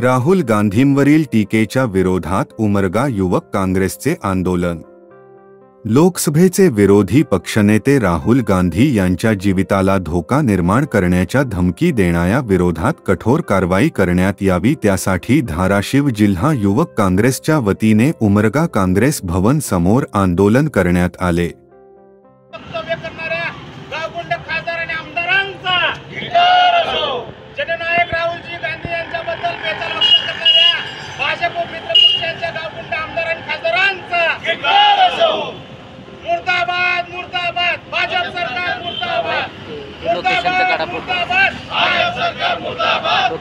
राहुल गांधींवरील टीकेच्या विरोधात उमरगा युवक काँग्रेसचे आंदोलन। लोकसभेचे विरोधी पक्षनेते राहुल गांधी यांच्या जीविताला धोका निर्माण करण्याच्या धमकी देणाऱ्या विरोधात कठोर कारवाई करण्यात यावी, त्यासाठी धाराशिव जिल्हा युवक काँग्रेसच्या वतीने उमरगा काँग्रेस भवन समोर आंदोलन करण्यात आले। जननायक राहुलजी गांधी यांच्याबद्दल बेचाल वक्तव्य करणाऱ्या भाजप मित्र पक्षांच्या गावगुंड आमदार आणि खासदारांचा धिक्कार असो। मुर्दाबाद मुर्दाबाद भाजप सरकार मुर्दाबाद मुर्दाबाद मुर्दाबाद भाजप सरकार मुर्दाबाद।